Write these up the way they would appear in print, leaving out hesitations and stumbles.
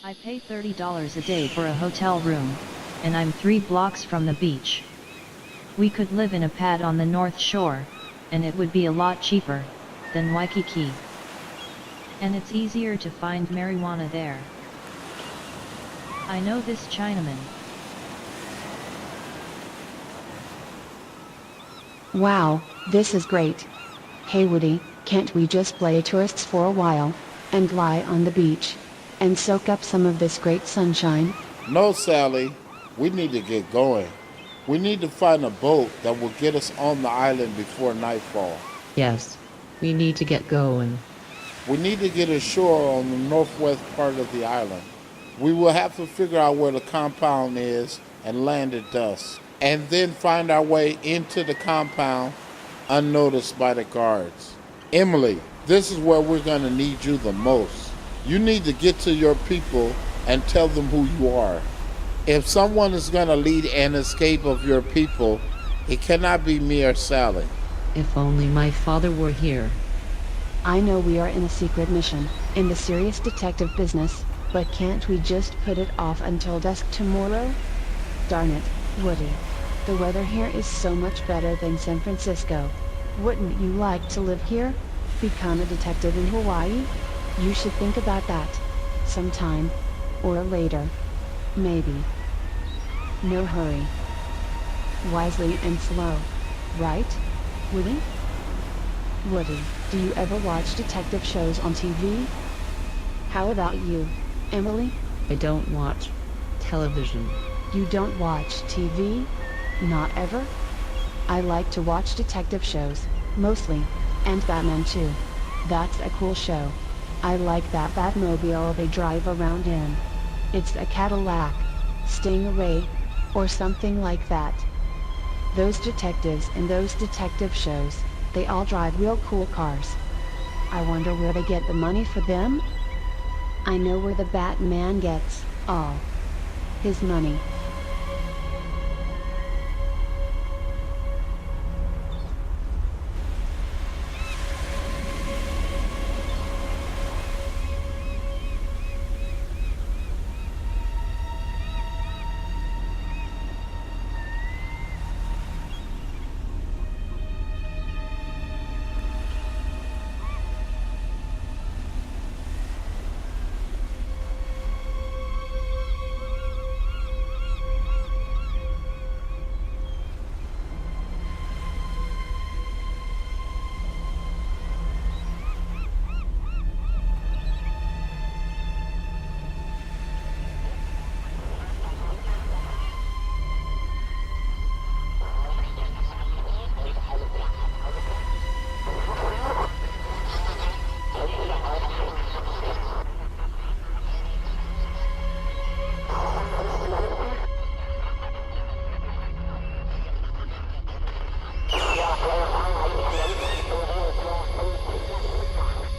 I pay $30 a day for a hotel room, and I'm 3 blocks from the beach. We could live in a pad on the North Shore, and it would be a lot cheaper than Waikiki. And it's easier to find marijuana there. I know this Chinaman. Wow, this is great. Hey Woody, can't we just play tourists for a while, and lie on the beach, and soak up some of this great sunshine? No, Sally. We need to get going. We need to find a boat that will get us on the island before nightfall. Yes, we need to get going. We need to get ashore on the northwest part of the island. We will have to figure out where the compound is and land at dusk, and then find our way into the compound unnoticed by the guards. Emily, this is where we're going to need you the most. You need to get to your people and tell them who you are. If someone is going to lead an escape of your people, it cannot be me or Sally. If only my father were here. I know we are in a secret mission, in the serious detective business, but can't we just put it off until dusk tomorrow? Darn it, Woody. The weather here is so much better than San Francisco. Wouldn't you like to live here? Become a detective in Hawaii? You should think about that. Sometime. Or later. Maybe. No hurry. Wisely and slow. Right? Woody? Woody, do you ever watch detective shows on TV? How about you, Emily? I don't watch television. You don't watch TV? Not ever? I like to watch detective shows, mostly, and Batman too. That's a cool show. I like that Batmobile they drive around in. It's a Cadillac, Stingray, or something like that. Those detectives in those detective shows, they all drive real cool cars. I wonder where they get the money for them? I know where the Batman gets all his money.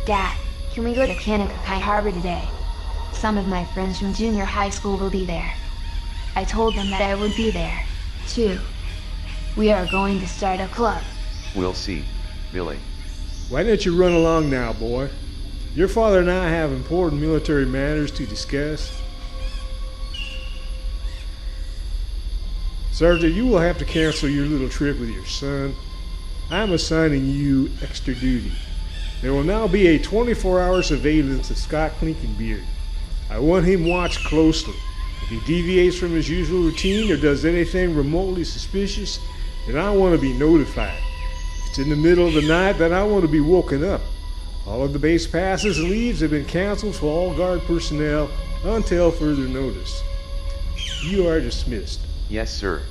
Dad, can we go to Kanakakai Harbor today? Some of my friends from junior high school will be there. I told them that I would be there, too. We are going to start a club. We'll see, Billy. Why don't you run along now, boy? Your father and I have important military matters to discuss. Sergeant, you will have to cancel your little trip with your son. I'm assigning you extra duty. There will now be a 24-hour surveillance of Scott Klinkenbeard. I want him watched closely. If he deviates from his usual routine or does anything remotely suspicious, then I want to be notified. It's in the middle of the night that I want to be woken up. All of the base passes and leaves have been canceled for all guard personnel until further notice. You are dismissed. Yes, sir.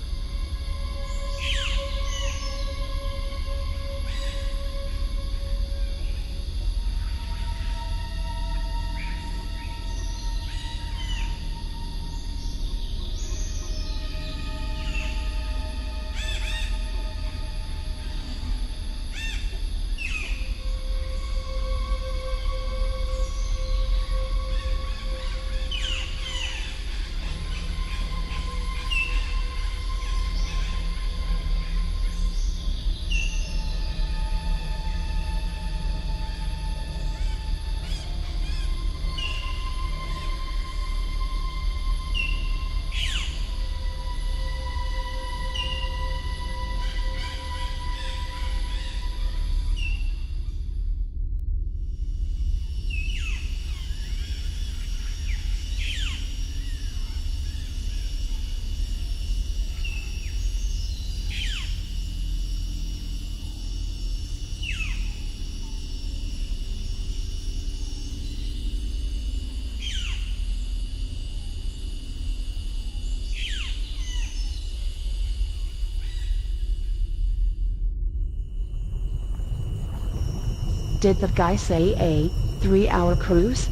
Did the guy say a 3-hour cruise?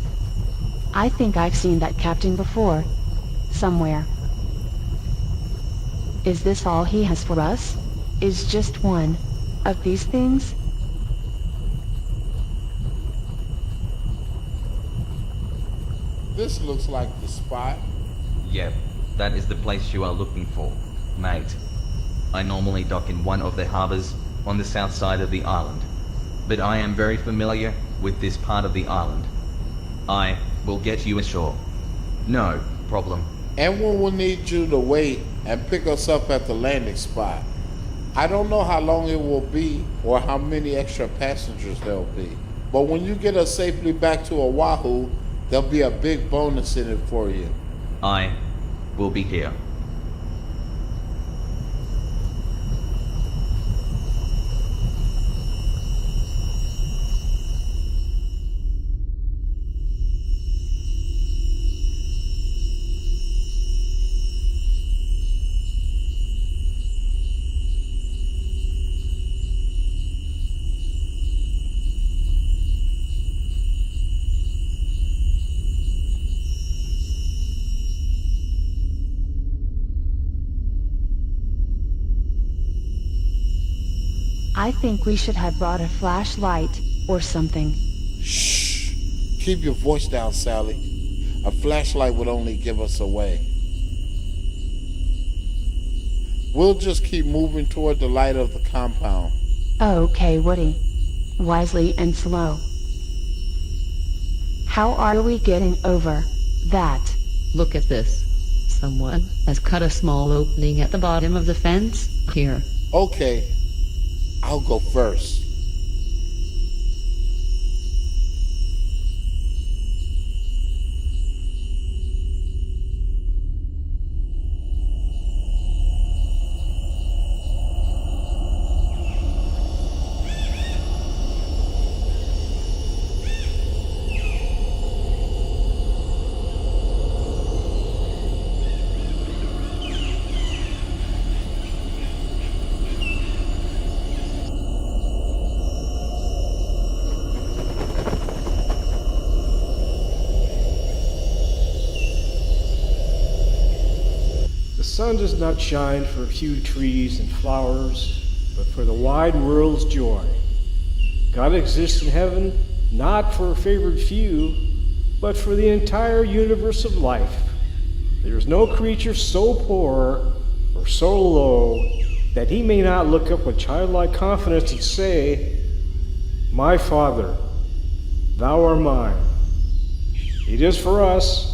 I think I've seen that captain before. Somewhere. Is this all he has for us? Is just one of these things? This looks like the spot. Yep, that is the place you are looking for, mate. I normally dock in one of the harbors on the south side of the island, but I am very familiar with this part of the island. I will get you ashore. No problem. And we will need you to wait and pick us up at the landing spot. I don't know how long it will be or how many extra passengers there'll be. But when you get us safely back to Oahu, there'll be a big bonus in it for you. I will be here. I think we should have brought a flashlight or something. Shh! Keep your voice down, Sally. A flashlight would only give us away. We'll just keep moving toward the light of the compound. Okay, Woody. Wisely and slow. How are we getting over that? Look at this. Someone has cut a small opening at the bottom of the fence. Here. Okay, I'll go first. The sun does not shine for a few trees and flowers, but for the wide world's joy. God exists in heaven not for a favored few, but for the entire universe of life. There is no creature so poor or so low that he may not look up with childlike confidence and say, "My Father, thou art mine." It is for us.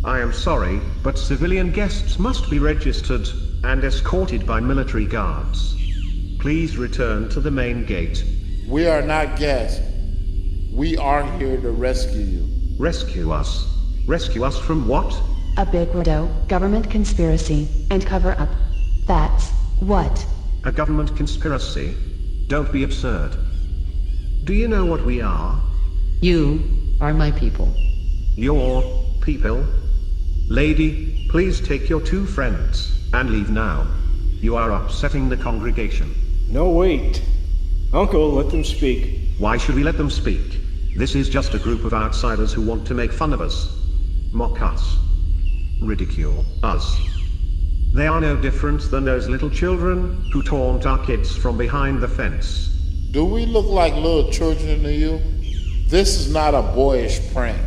I am sorry, but civilian guests must be registered and escorted by military guards. Please return to the main gate. We are not guests. We are here to rescue you. Rescue us? Rescue us from what? A big weirdo, government conspiracy, and cover-up. That's what. A government conspiracy? Don't be absurd. Do you know what we are? You are my people. Your people? Lady, please take your 2 friends and leave now. You are upsetting the congregation. No, wait. Uncle, let them speak. Why should we let them speak? This is just a group of outsiders who want to make fun of us, mock us, ridicule us. They are no different than those little children who taunt our kids from behind the fence. Do we look like little children to you? This is not a boyish prank.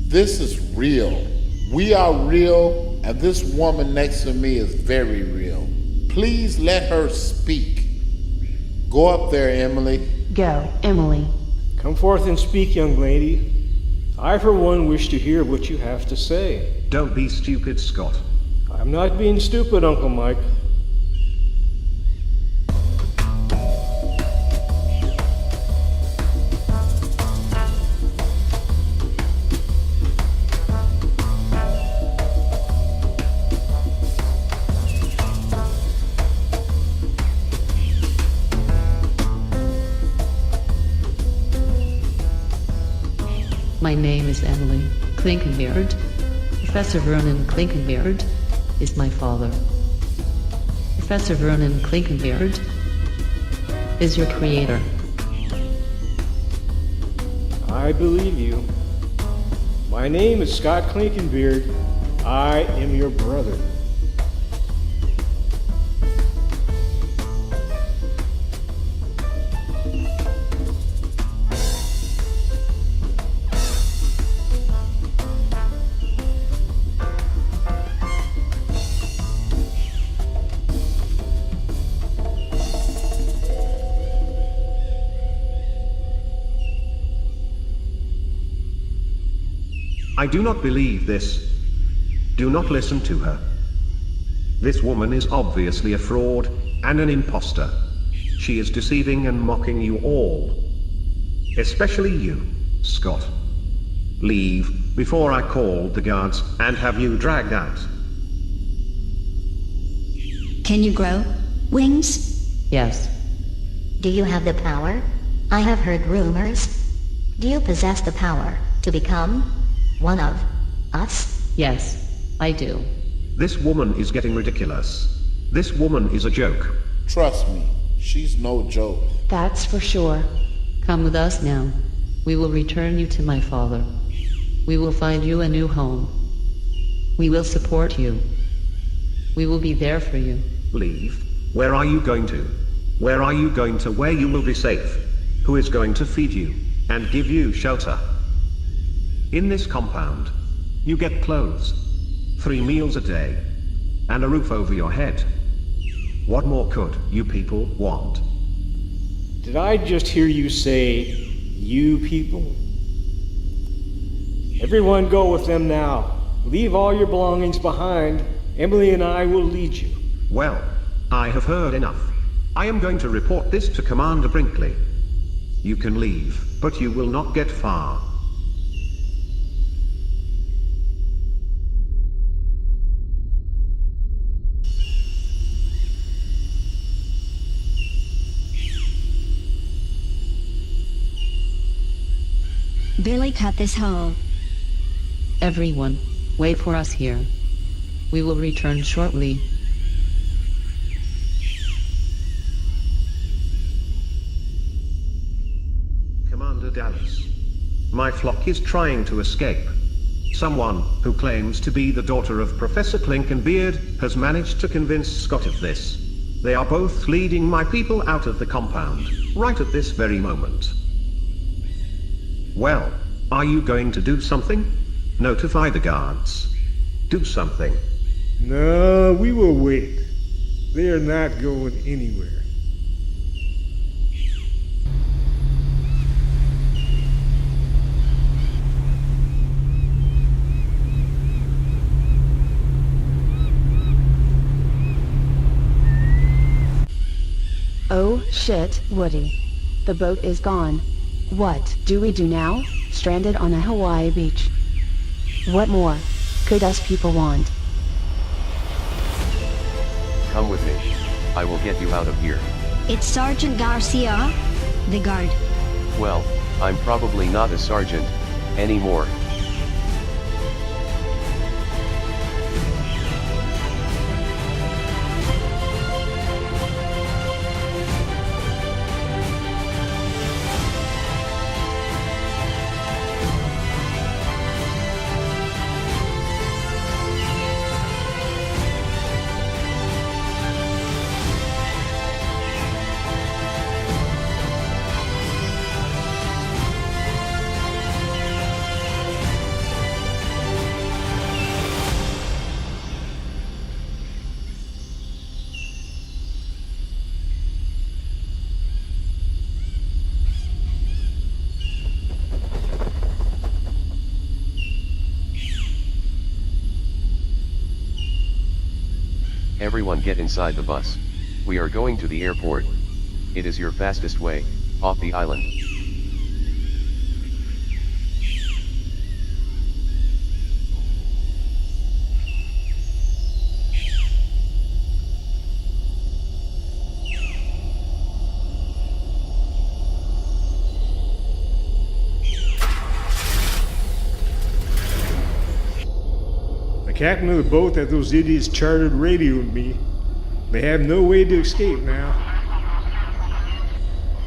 This is real. We are real, and this woman next to me is very real. Please let her speak. Go up there, Emily. Go, Emily. Come forth and speak, young lady. I, for one, wish to hear what you have to say. Don't be stupid, Scott. I'm not being stupid, Uncle Mike. My name is Emily Klinkenbeard. Professor Vernon Klinkenbeard is my father. Professor Vernon Klinkenbeard is your creator. I believe you. My name is Scott Klinkenbeard. I am your brother. I do not believe this. Do not listen to her. This woman is obviously a fraud and an impostor. She is deceiving and mocking you all. Especially you, Scott. Leave before I call the guards and have you dragged out. Can you grow wings? Yes, Do you have the power? I have heard rumors. Do you possess the power to become one of us? yes, I do. This woman is getting ridiculous. This woman is a joke. Trust me, she's no joke. That's for sure. Come with us now. We will return you to my father. We will find you a new home. We will support you. We will be there for you. Leave? Where are you going to? Where are you going to where you will be safe? Who is going to feed you and give you shelter? In this compound, you get clothes, 3 meals a day, and a roof over your head. What more could you people want? Did I just hear you say, you people? Everyone go with them now. Leave all your belongings behind. Emily and I will lead you. Well, I have heard enough. I am going to report this to Commander Brinkley. You can leave, but you will not get far. Billy cut this hole. Everyone, wait for us here. We will return shortly. Commander Dallas, my flock is trying to escape. Someone who claims to be the daughter of Professor Klinkenbeard has managed to convince Scott of this. They are both leading my people out of the compound, right at this very moment. Well, are you going to do something? Notify the guards. Do something. No, we will wait. They are not going anywhere. Oh, shit, Woody. The boat is gone. What do we do now? Stranded on a Hawaii beach. What more? could us people want? Come with me. I will get you out of here. It's Sergeant Garcia, the guard. Well, I'm probably not a sergeant anymore. Everyone get inside the bus. We are going to the airport. It is your fastest way off the island. The captain of the boat that those idiots chartered radioed me. They have no way to escape now.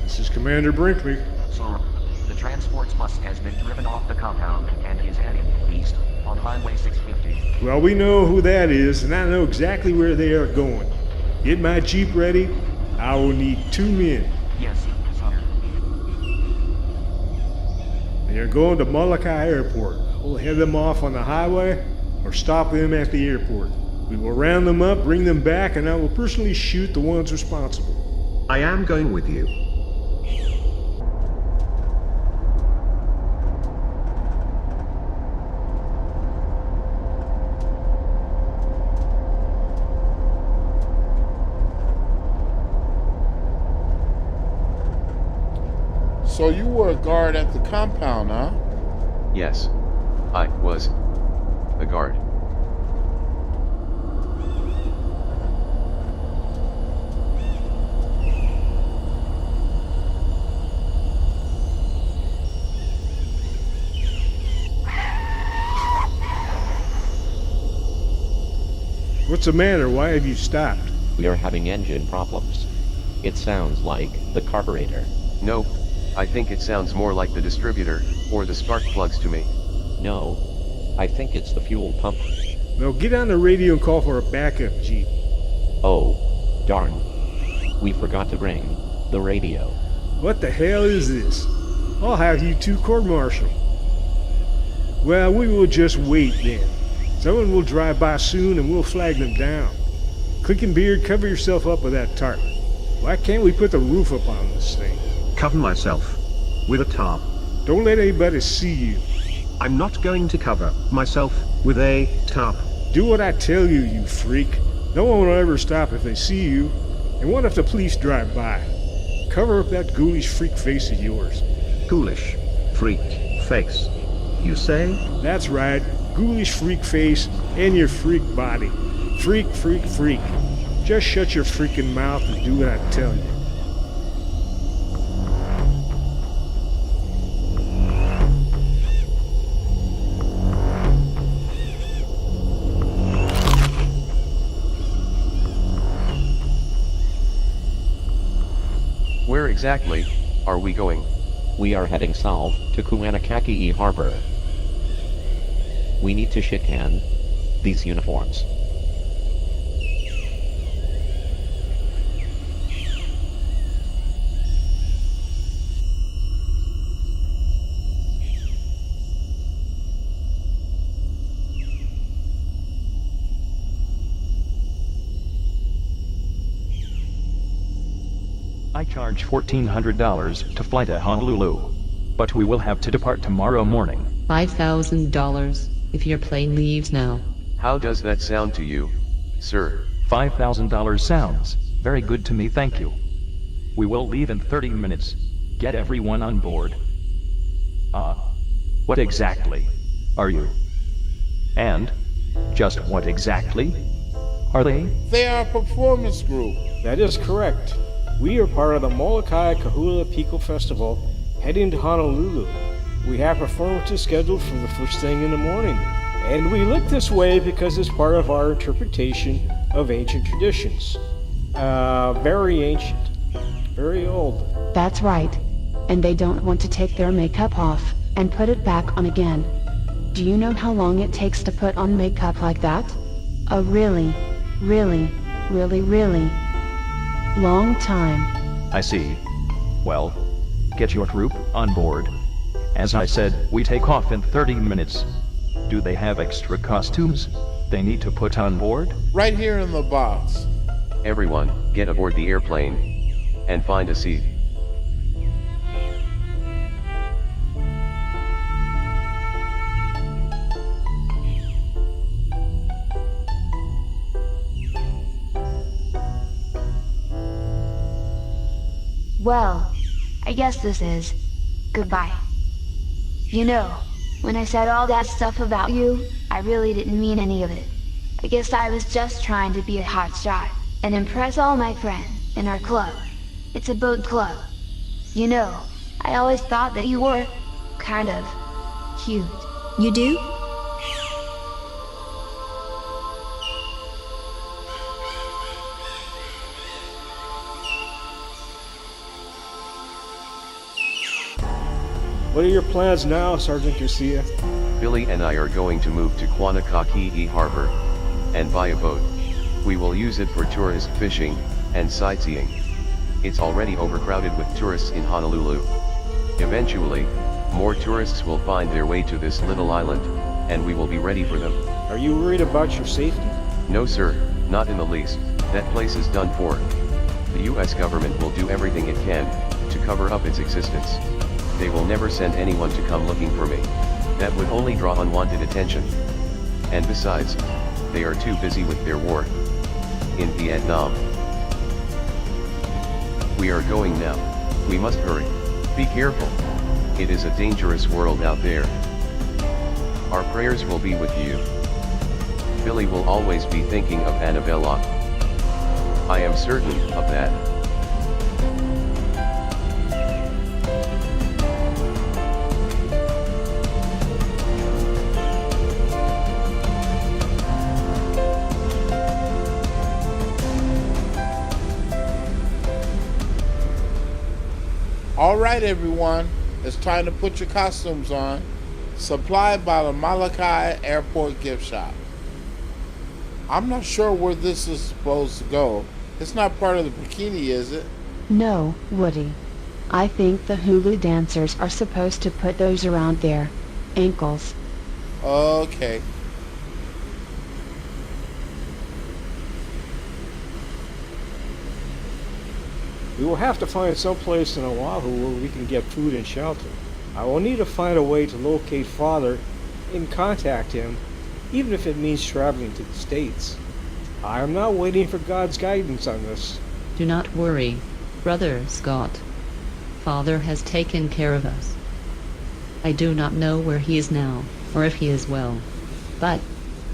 This is Commander Brinkley. Sir, the transport's bus has been driven off the compound and is heading east on Highway 650. Well, we know who that is, and I know exactly where they are going. Get my Jeep ready. I will need 2 men. Yes, sir. They are going to Molokai Airport. We'll head them off on the highway or stop them at the airport. We will round them up, bring them back, and I will personally shoot the ones responsible. I am going with you. So you were a guard at the compound, huh? Yes. I was a guard. What's the matter? Why have you stopped? We are having engine problems. It sounds like the carburetor. Nope. I think it sounds more like the distributor or the spark plugs to me. No, I think it's the fuel pump. Well, get on the radio and call for a backup Jeep. Oh, darn. We forgot to bring the radio. What the hell is this? I'll have you two court-martialed. Well, we will just wait then. Someone will drive by soon and we'll flag them down. Click and Beard, cover yourself up with that tarp. Why can't we put the roof up on this thing? Cover myself with a tarp. Don't let anybody see you. I'm not going to cover myself with a tarp. Do what I tell you, you freak. No one will ever stop if they see you. And what if the police drive by? Cover up that ghoulish freak face of yours. Ghoulish freak face, you say? That's right. Ghoulish freak face and your freak body. Freak, freak, freak. Just shut your freaking mouth and do what I tell you. Where exactly are we going? We are heading south to Kuanakaki Harbor. We need to shit can these uniforms. I charge $1,400 to fly to Honolulu, but we will have to depart tomorrow morning. $5,000 if your plane leaves now. How does that sound to you, sir? $5,000 sounds very good to me, thank you. We will leave in 30 minutes. Get everyone on board. What exactly are you? And Just what exactly are they? They are a performance group. That is correct. We are part of the Molokai Kahula Pico Festival heading to Honolulu. We have performances scheduled for the first thing in the morning. And we look this way because it's part of our interpretation of ancient traditions. Very ancient. Very old. That's right. And they don't want to take their makeup off and put it back on again. Do you know how long it takes to put on makeup like that? A really long time. I see. Well, get your group on board. As I said, we take off in 30 minutes. Do they have extra costumes they need to put on board? Right here in the box. Everyone, get aboard the airplane and find a seat. Well, I guess this is goodbye. You know, when I said all that stuff about you, I really didn't mean any of it. I guess I was just trying to be a hot shot and impress all my friends in our club. It's a boat club. You know, I always thought that you were kind of cute. You do? What are your plans now, Sergeant Garcia? Billy and I are going to move to Quanakakee Harbor and buy a boat. We will use it for tourist fishing and sightseeing. It's already overcrowded with tourists in Honolulu. Eventually, more tourists will find their way to this little island, and we will be ready for them. Are you worried about your safety? No sir, not in the least. That place is done for. The US government will do everything it can to cover up its existence. They will never send anyone to come looking for me. That would only draw unwanted attention. And besides, they are too busy with their war in Vietnam. We are going now. We must hurry. Be careful. It is a dangerous world out there. Our prayers will be with you. Billy will always be thinking of Annabella. I am certain of that. All right, everyone, it's time to put your costumes on. Supplied by the Molokai Airport gift shop. I'm not sure where this is supposed to go. It's not part of the bikini, is it? No, Woody. I think the hula dancers are supposed to put those around their ankles. Okay. We will have to find some place in Oahu where we can get food and shelter. I will need to find a way to locate Father and contact him, even if it means traveling to the States. I am not waiting for God's guidance on this. Do not worry, Brother Scott. Father has taken care of us. I do not know where he is now, or if he is well. But,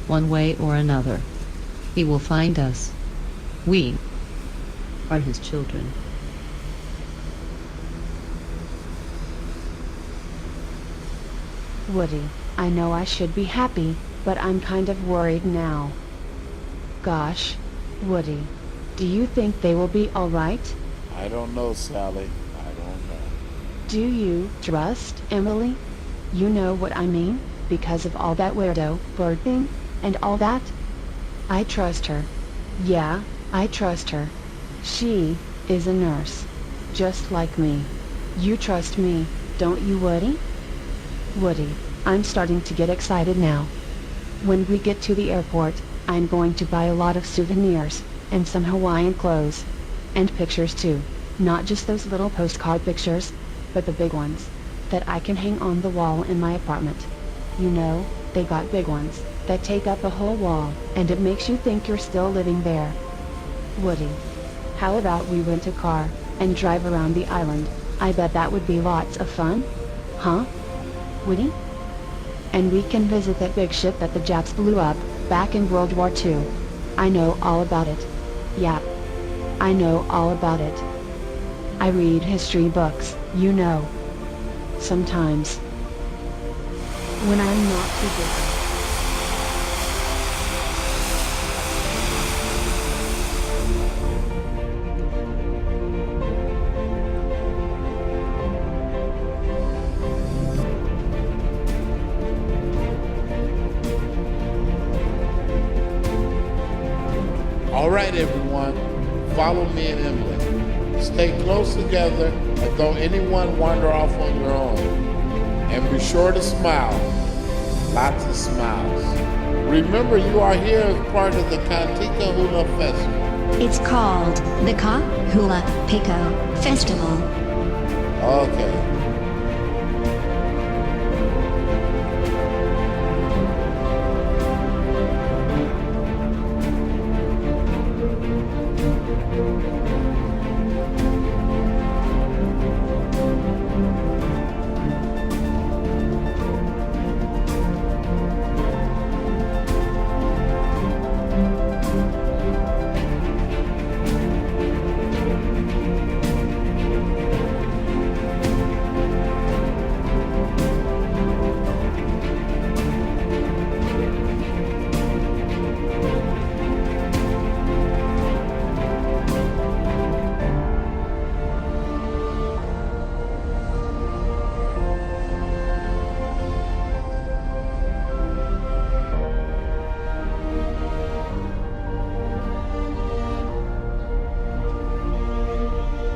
one way or another, he will find us. We are his children. Woody, I know I should be happy, but I'm kind of worried now. Gosh, Woody, do you think they will be all right? I don't know, Sally. I don't know. Do you trust Emily? You know what I mean, because of all that weirdo bird thing and all that? I trust her. Yeah, I trust her. She is a nurse, just like me. You trust me, don't you, Woody? Woody, I'm starting to get excited now. When we get to the airport, I'm going to buy a lot of souvenirs, and some Hawaiian clothes. And pictures too. Not just those little postcard pictures, but the big ones, that I can hang on the wall in my apartment. You know, they got big ones, that take up a whole wall, and it makes you think you're still living there. Woody, how about we rent a car, and drive around the island? I bet that would be lots of fun. Huh? Woody? And we can visit that big ship that the Japs blew up, Back in World War II. I know all about it. Yeah. I know all about it. I read history books, you know. Sometimes. When I'm not too busy. All right, everyone, follow me and Emily. Stay close together and don't anyone wander off on your own. And be sure to smile. Lots of smiles. Remember, you are here as part of the Kantika Hula Festival. It's called the Ka Hula Piko Festival. Okay.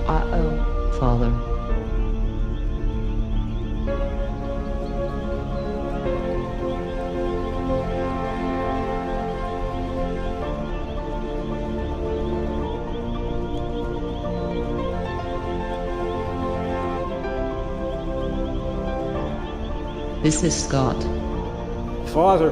Uh-oh. Father. This is Scott. Father,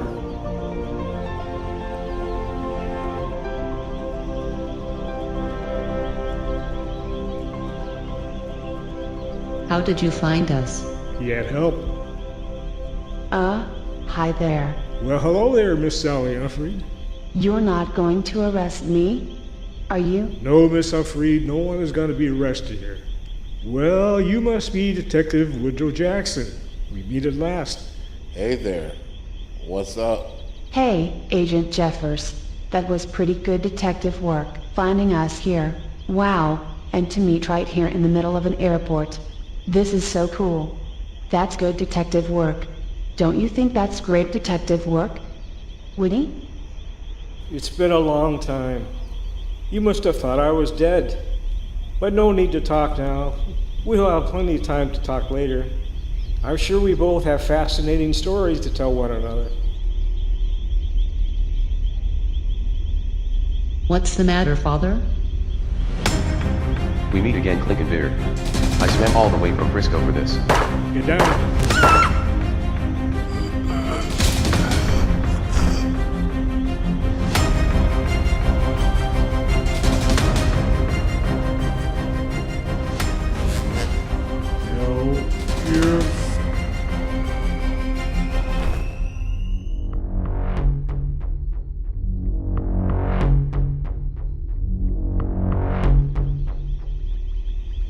How did you find us? he had help. Hi there. Well, hello there, Miss Sally Humphrey. You're not going to arrest me? Are you? No, Miss Humphrey, no one is going to be arrested here. Well, you must be Detective Woodrow Jackson. We meet at last. Hey there. What's up? Hey, Agent Jeffers. That was pretty good detective work, finding us here. Wow, and to meet right here in the middle of an airport. This is so cool. That's good detective work. Don't you think that's great detective work? Woody? It's been a long time. You must have thought I was dead. But no need to talk now. We'll have plenty of time to talk later. I'm sure we both have fascinating stories to tell one another. What's the matter, Father? We meet again, Clinkenbeard. I swam all the way from Frisco for this. Get down.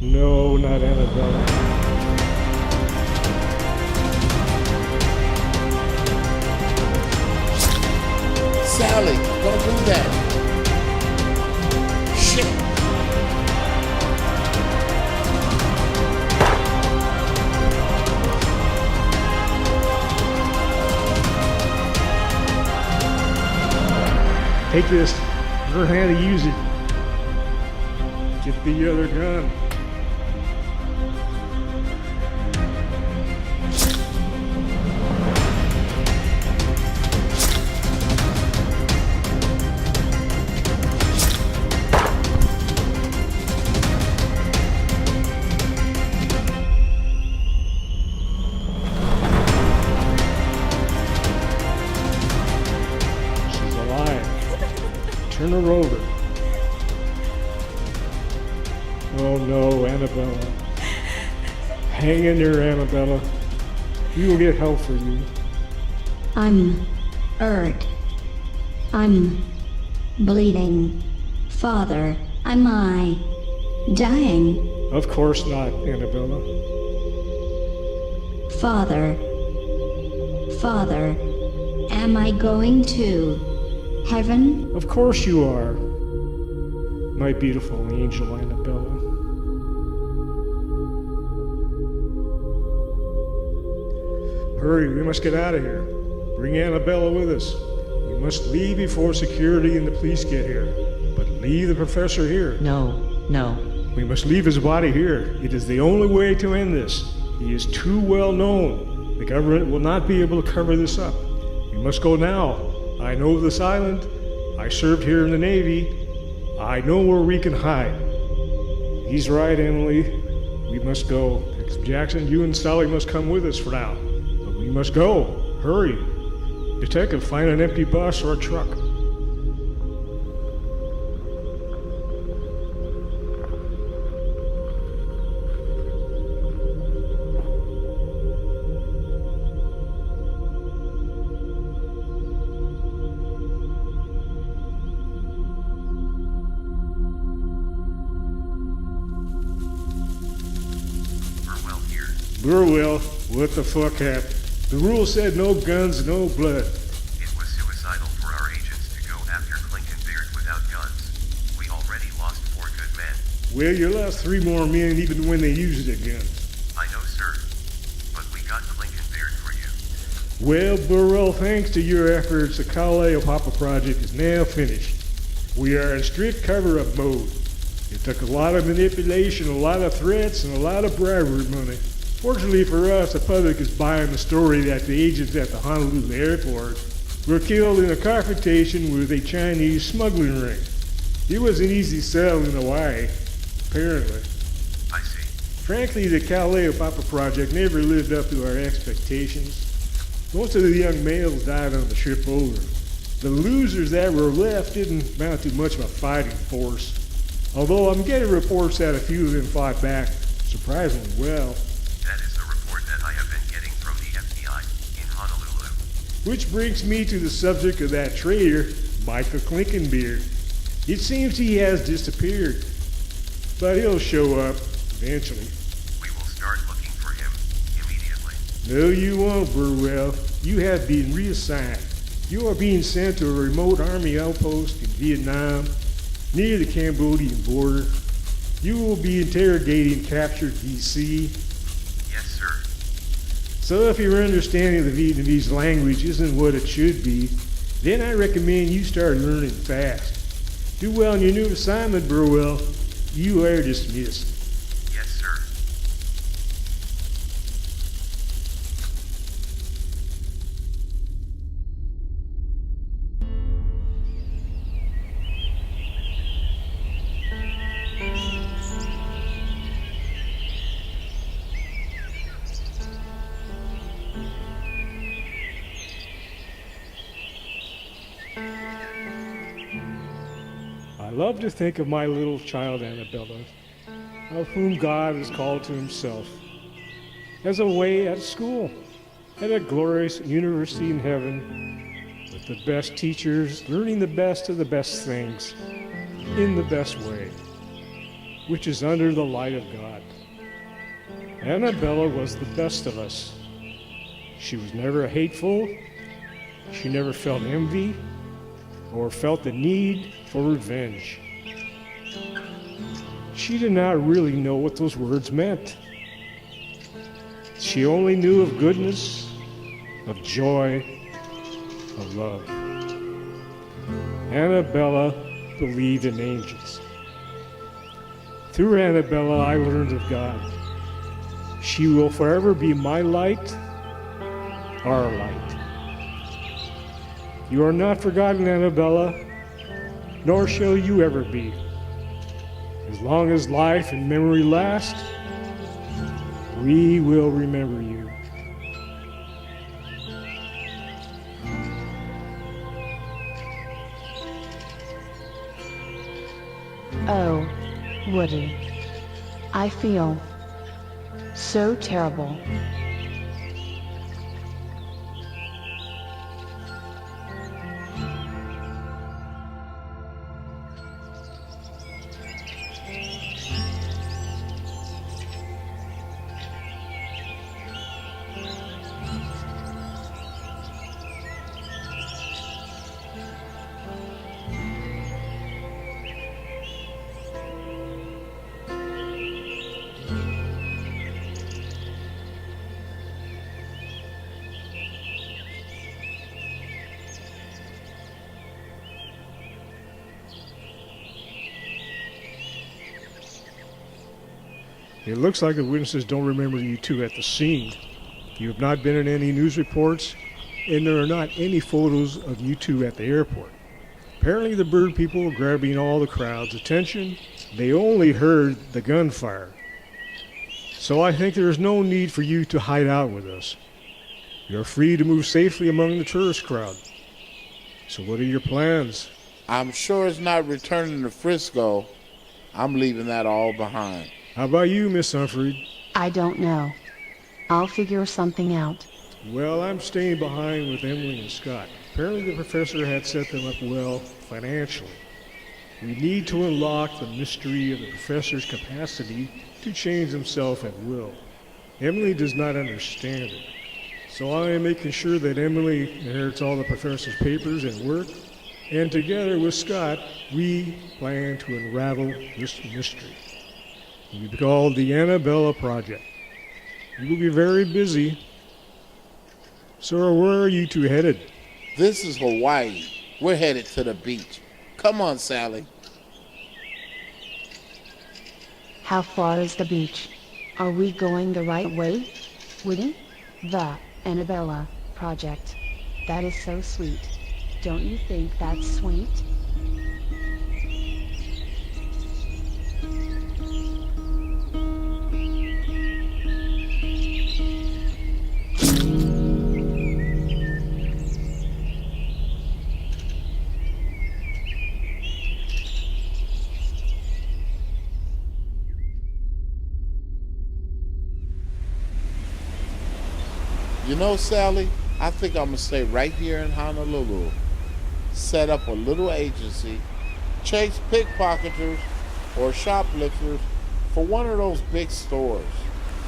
No, not Annabella. Sally, don't do that. Shit. Take this. Learn how to use it. Get the other gun. Turn her over. Oh no, Annabella. Hang in there, Annabella. We will get help for you. I'm hurt. I'm bleeding. Father, am I dying? Of course not, Annabella. Father, am I going to heaven? Of course you are, my beautiful angel Annabella. Hurry, we must get out of here. Bring Annabella with us. We must leave before security and the police get here. But leave the professor here. No. We must leave his body here. It is the only way to end this. He is too well known. The government will not be able to cover this up. We must go now. I know this island. I served here in the Navy. I know where we can hide. He's right, Emily. We must go. Jackson, you and Sally must come with us for now. But we must go. Hurry. Detective, find an empty bus or a truck. Burwell, what the fuck happened? The rule said no guns, no blood. It was suicidal for our agents to go after Clinton Beard without guns. We already lost 4 good men. Well, you lost 3 more men even when they used their guns. I know, sir. But we got Clinton Beard for you. Well, Burwell, thanks to your efforts, the Kaleopapa project is now finished. We are in strict cover-up mode. It took a lot of manipulation, a lot of threats, and a lot of bribery money. Fortunately for us, the public is buying the story that the agents at the Honolulu Airport were killed in a confrontation with a Chinese smuggling ring. It was an easy sell in Hawaii, apparently. I see. Frankly, the Kaleopapa project never lived up to our expectations. Most of the young males died on the trip over. The losers that were left didn't amount to much of a fighting force, although I'm getting reports that a few of them fought back surprisingly well. That is the report that I have been getting from the FBI in Honolulu. Which brings me to the subject of that traitor, Michael Clinkenbeard. It seems he has disappeared, but he'll show up eventually. We will start looking for him immediately. No, you won't, Burwell. You have been reassigned. You are being sent to a remote army outpost in Vietnam, near the Cambodian border. You will be interrogating captured DC. Yes, sir. So if your understanding of the Vietnamese language isn't what it should be, then I recommend you start learning fast. Do well in your new assignment, Burwell. You are dismissed. Yes, sir. I love to think of my little child Annabella, of whom God has called to himself, as away at school, at a glorious university in heaven, with the best teachers, learning the best of the best things, in the best way, which is under the light of God. Annabella was the best of us. She was never hateful. She never felt envy or felt the need for revenge. She did not really know what those words meant. She only knew of goodness, of joy, of love. Annabella believed in angels. Through Annabella, I learned of God. She will forever be my light, our light. You are not forgotten, Annabella, nor shall you ever be. As long as life and memory last, we will remember you. Oh, Woody. I feel so terrible. It looks like the witnesses don't remember you two at the scene. You have not been in any news reports, and there are not any photos of you two at the airport. Apparently the bird people were grabbing all the crowd's attention. They only heard the gunfire. So I think there is no need for you to hide out with us. You're free to move safely among the tourist crowd. So what are your plans? I'm sure it's not returning to Frisco. I'm leaving that all behind. How about you, Miss Humphrey? I don't know. I'll figure something out. Well, I'm staying behind with Emily and Scott. Apparently the professor had set them up well financially. We need to unlock the mystery of the professor's capacity to change himself at will. Emily does not understand it. So I am making sure that Emily inherits all the professor's papers and work, and together with Scott, we plan to unravel this mystery. It will be called the Annabella Project. You will be very busy. So where are you two headed? This is Hawaii. We're headed to the beach. Come on, Sally. How far is the beach? Are we going the right way? Woody? The Annabella Project. That is so sweet. Don't you think that's sweet? You know, Sally, I think I'm going to stay right here in Honolulu. Set up a little agency, chase pickpocketers or shoplifters for one of those big stores.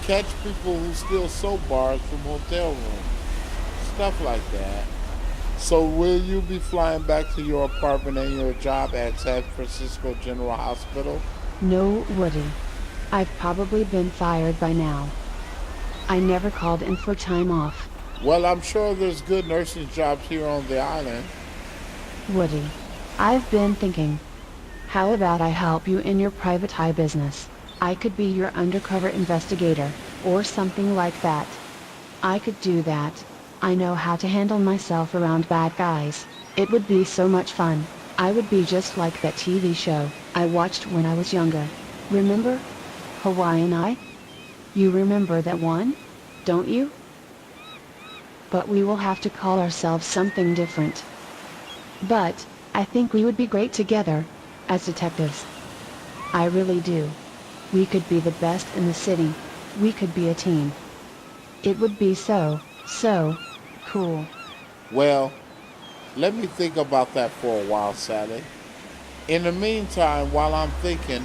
Catch people who steal soap bars from hotel rooms. Stuff like that. So will you be flying back to your apartment and your job at San Francisco General Hospital? No, Woody. I've probably been fired by now. I never called in for time off. Well, I'm sure there's good nursing jobs here on the island. Woody, I've been thinking. How about I help you in your private eye business? I could be your undercover investigator, or something like that. I could do that. I know how to handle myself around bad guys. It would be so much fun. I would be just like that TV show I watched when I was younger. Remember? Hawaiian Eye? You remember that one? Don't you? But we will have to call ourselves something different. But I think we would be great together, as detectives. I really do. We could be the best in the city. We could be a team. It would be so cool. Well, let me think about that for a while, Sally. In the meantime, while I'm thinking,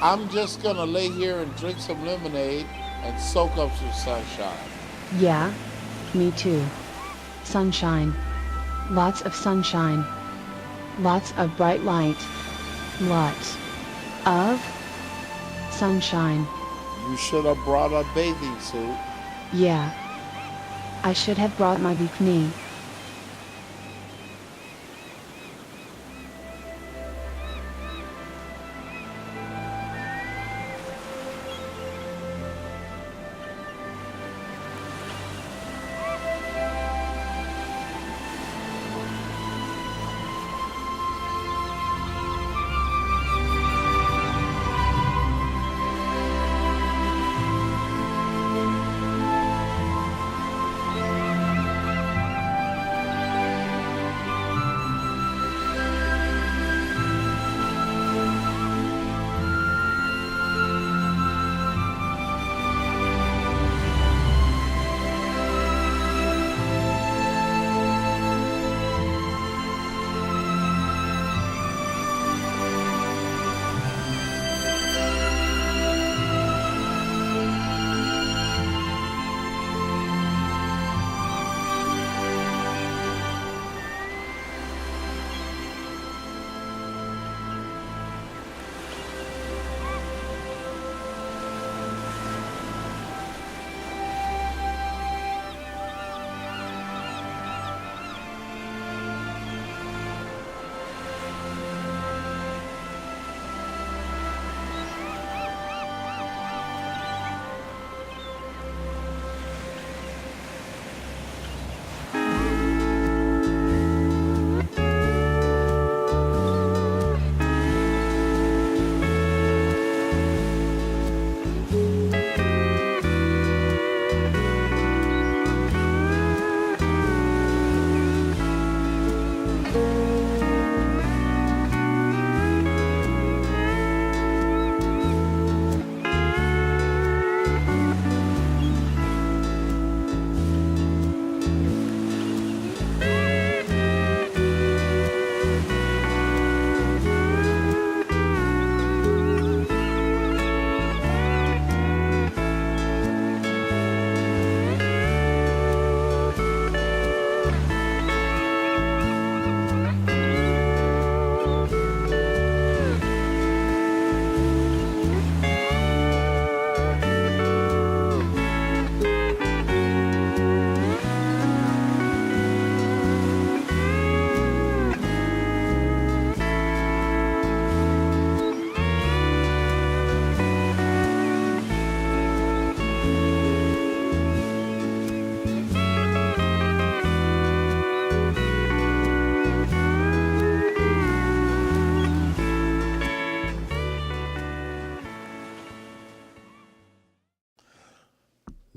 I'm just gonna lay here and drink some lemonade and soak up some sunshine. Yeah, me too. Sunshine. Lots of sunshine. Lots of bright light. Lots of sunshine. You should have brought a bathing suit. Yeah. I should have brought my bikini.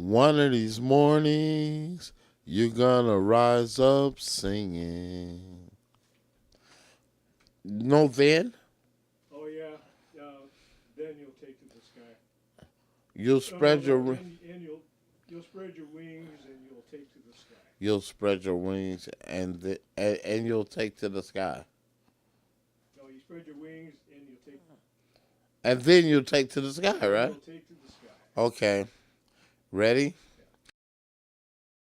One of these mornings, you're gonna rise up singing. No, then? Oh yeah, then you'll take to the sky. You'll spread your and you'll spread your wings and you'll take to the sky. You'll spread your wings and you'll take to the sky. No, you spread your wings and you'll take. And then you'll take to the sky, right? You'll take to the sky. Okay. Ready?